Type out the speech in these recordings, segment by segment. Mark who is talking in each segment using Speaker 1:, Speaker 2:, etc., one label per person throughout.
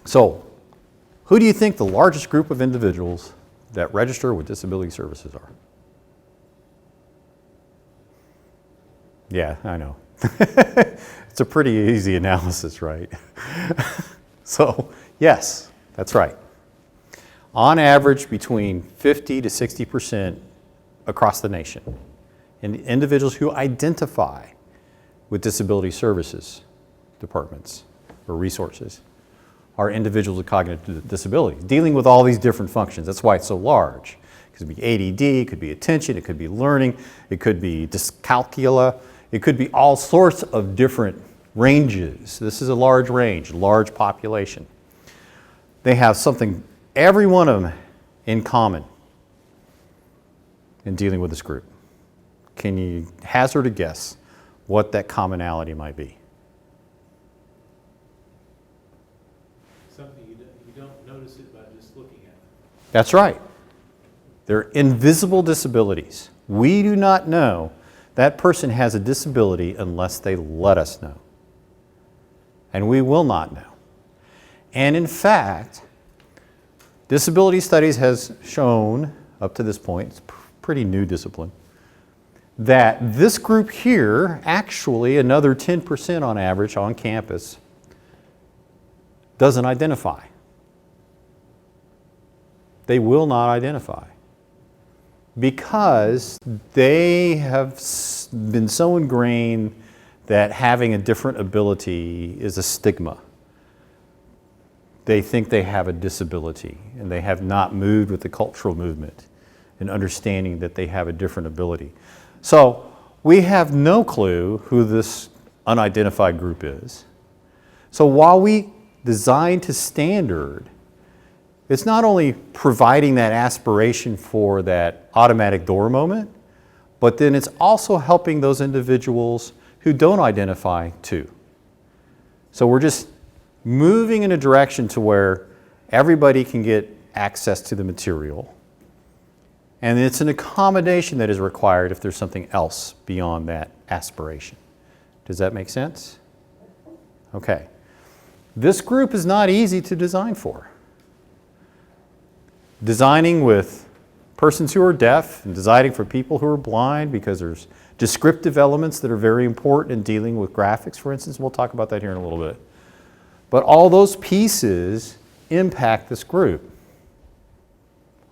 Speaker 1: So, who do you think the largest group of individuals that register with disability services are? Yeah, I know. It's a pretty easy analysis, right? So, yes, that's right. On average, between 50 to 60% across the nation, in individuals who identify with disability services departments or resources are individuals with cognitive disabilities, dealing with all these different functions. That's why it's so large. It could be ADD, it could be attention, it could be learning, it could be dyscalculia, it could be all sorts of different ranges. This is a large range, large population. They have something, every one of them, in common in dealing with this group. Can you hazard a guess what that commonality might be?
Speaker 2: Something you don't notice it by just looking at it.
Speaker 1: That's right. They're invisible disabilities. We do not know that person has a disability unless they let us know. And we will not know. And in fact, disability studies has shown, up to this point, it's a pretty new discipline, that this group here, actually another 10% on average on campus, doesn't identify. They will not identify because they have been so ingrained that having a different ability is a stigma. They think they have a disability and they have not moved with the cultural movement and understanding that they have a different ability. So we have no clue who this unidentified group is. So while we design to standard, it's not only providing that aspiration for that automatic door moment, but then it's also helping those individuals who don't identify too. So we're just moving in a direction to where everybody can get access to the material. And it's an accommodation that is required if there's something else beyond that aspiration. Does that make sense? Okay. This group is not easy to design for. Designing with persons who are deaf and designing for people who are blind, because there's descriptive elements that are very important in dealing with graphics, for instance. We'll talk about that here in a little bit. But all those pieces impact this group.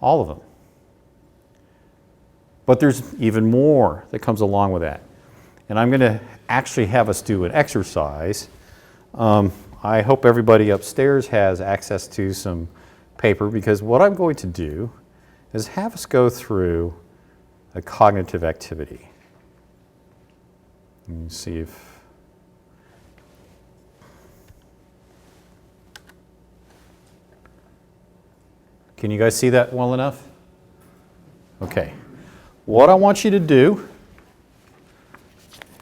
Speaker 1: All of them. But there's even more that comes along with that. And I'm going to actually have us do an exercise. I hope everybody upstairs has access to some paper, because what I'm going to do is have us go through a cognitive activity. Let me see if... Can you guys see that well enough? Okay. What I want you to do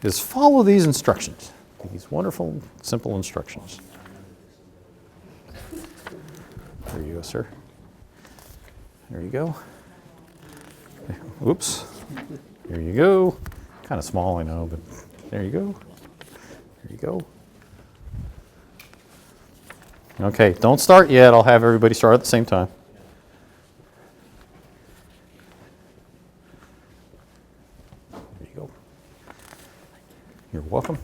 Speaker 1: is follow these instructions, these wonderful, simple instructions. There you go, sir. There you go. Oops. There you go. Kind of small, I know, but there you go. There you go. Okay, don't start yet. I'll have everybody start at the same time. There you go. You're welcome.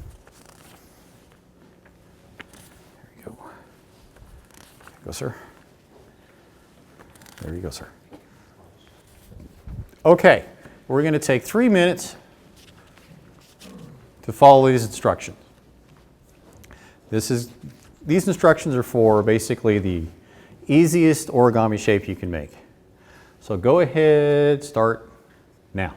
Speaker 1: There you go. There you go, sir. There you go, sir. Okay, we're going to take 3 minutes to follow these instructions. These instructions are for basically the easiest origami shape you can make. So go ahead, start now.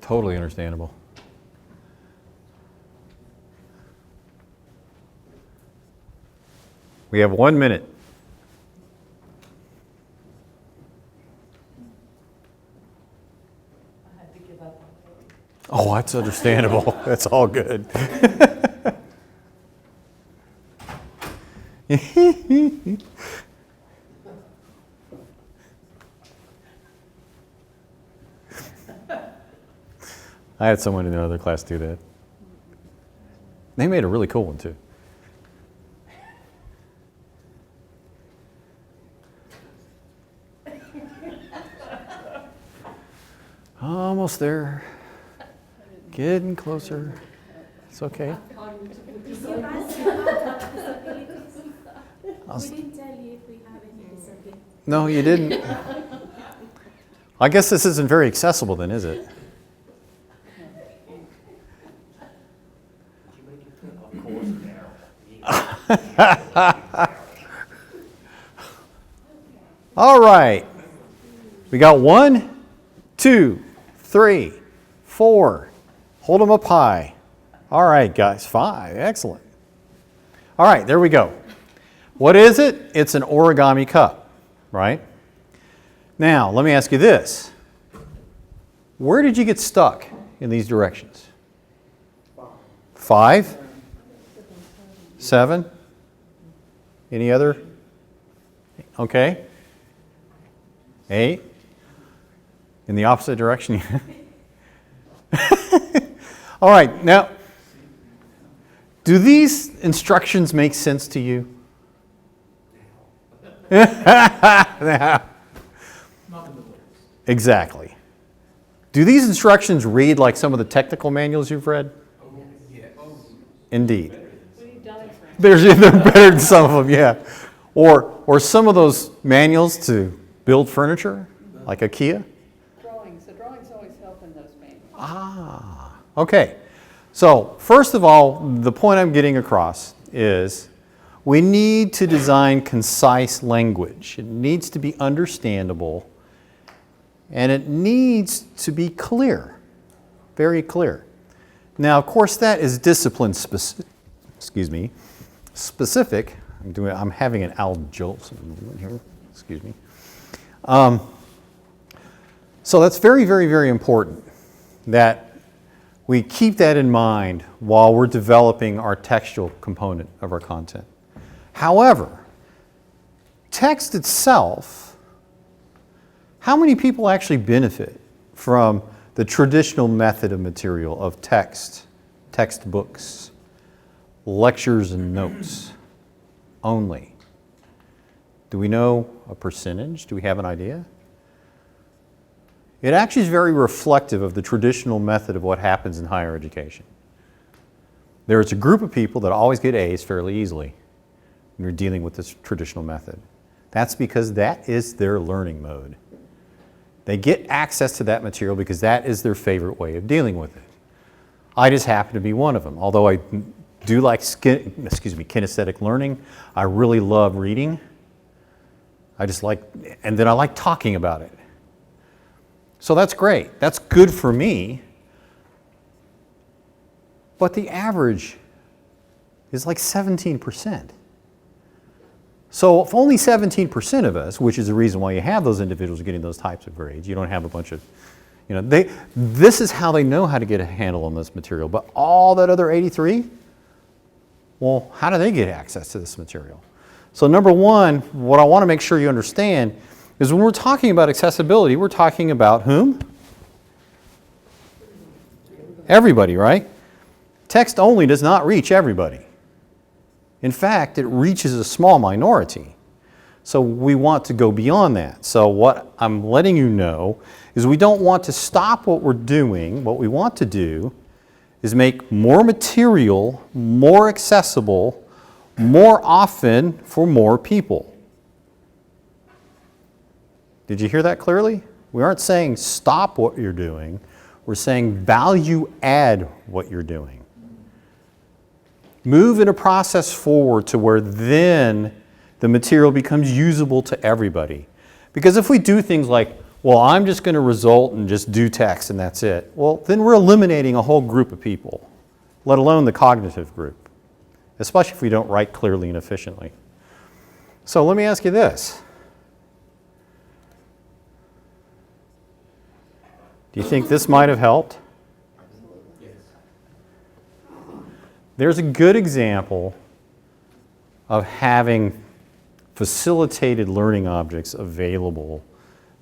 Speaker 1: Totally understandable. We have 1 minute.
Speaker 3: I had to give up on it.
Speaker 1: Oh, that's understandable. That's all good. I had someone in another class do that. They made a really cool one too. Almost there. Getting closer. It's okay.
Speaker 4: Did you ask about disabilities?
Speaker 1: I'll
Speaker 4: We didn't tell you if we have any disabilities.
Speaker 1: No, you didn't. I guess this isn't very accessible then, is it? All right. We got 1, 2, 3, 4. Hold them up high. All right, guys. 5. Excellent. All right, there we go. What is it? It's an origami cup, right? Now, let me ask you this. Where did you get stuck in these directions? 5? 7? Any other? Okay. 8? In the opposite direction? All right, now, do these instructions make sense to you? Exactly. Do these instructions read like some of the technical manuals you've read? Indeed. They're better than some of them, yeah. Or some of those manuals to build furniture, like IKEA.
Speaker 3: Drawings, the drawings always help in those manuals.
Speaker 1: Ah, okay. So first of all, the point I'm getting across is we need to design concise language. It needs to be understandable, and it needs to be clear, very clear. Now, of course, that is discipline specific. I'm having an aljolt here. Excuse me. So that's very, very, very important that we keep that in mind while we're developing our textual component of our content. However, text itself, how many people actually benefit from the traditional method of material of text, textbooks, lectures and notes only? Do we know a percentage? Do we have an idea? It actually is very reflective of the traditional method of what happens in higher education. There is a group of people that always get A's fairly easily when you're dealing with this traditional method. That's because that is their learning mode. They get access to that material because that is their favorite way of dealing with it. I just happen to be one of them. Although I do like kinesthetic learning, I really love reading. And then I like talking about it. So that's great. That's good for me. But the average is like 17%. So if only 17% of us, which is the reason why you have those individuals getting those types of grades, you don't have a bunch of, this is how they know how to get a handle on this material. But all that other 83, well, how do they get access to this material? So number one, what I want to make sure you understand is when we're talking about accessibility, we're talking about whom? Everybody, right? Text only does not reach everybody. In fact, it reaches a small minority. So we want to go beyond that. So what I'm letting you know is we don't want to stop what we're doing. What we want to do is make more material, more accessible, more often for more people. Did you hear that clearly? We aren't saying stop what you're doing. We're saying value add what you're doing. Move in a process forward to where then the material becomes usable to everybody. Because if we do things like well, I'm just going to result and just do text and that's it. Well, then we're eliminating a whole group of people, let alone the cognitive group, especially if we don't write clearly and efficiently. So let me ask you this. Do you think this might have helped?
Speaker 2: Yes.
Speaker 1: There's a good example of having facilitated learning objects available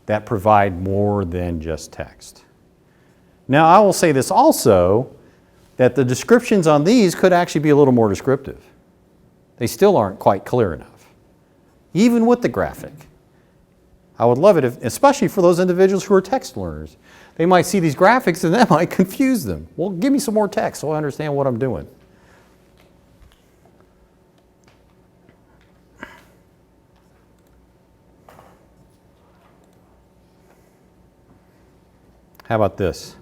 Speaker 1: that provide more than just text. Now, I will say this also, that the descriptions on these could actually be a little more descriptive. They still aren't quite clear enough, even with the graphic. I would love it, if, especially for those individuals who are text learners. They might see these graphics and that might confuse them. Well, give me some more text so I understand what I'm doing. How about this?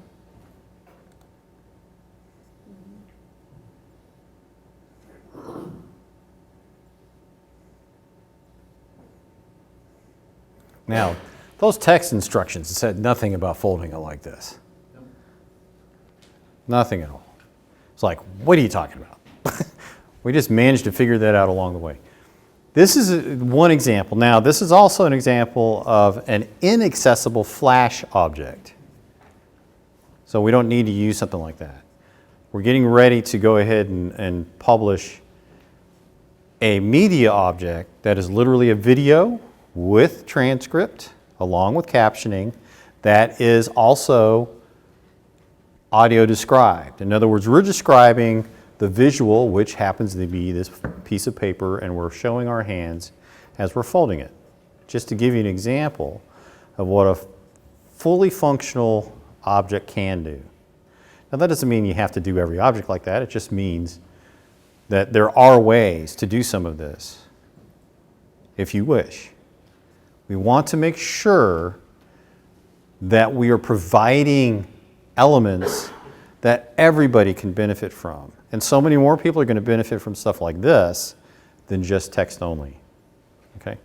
Speaker 1: Now, those text instructions said nothing about folding it like this. Nothing at all. It's like, what are you talking about? We just managed to figure that out along the way. This is one example. Now, this is also an example of an inaccessible flash object. So we don't need to use something like that. We're getting ready to go ahead and publish a media object that is literally a video with transcript along with captioning that is also audio described. In other words, we're describing the visual, which happens to be this piece of paper, and we're showing our hands as we're folding it. Just to give you an example of what a fully functional object can do. Now, that doesn't mean you have to do every object like that. It just means that there are ways to do some of this if you wish. We want to make sure that we are providing elements that everybody can benefit from. And so many more people are going to benefit from stuff like this than just text only. Okay?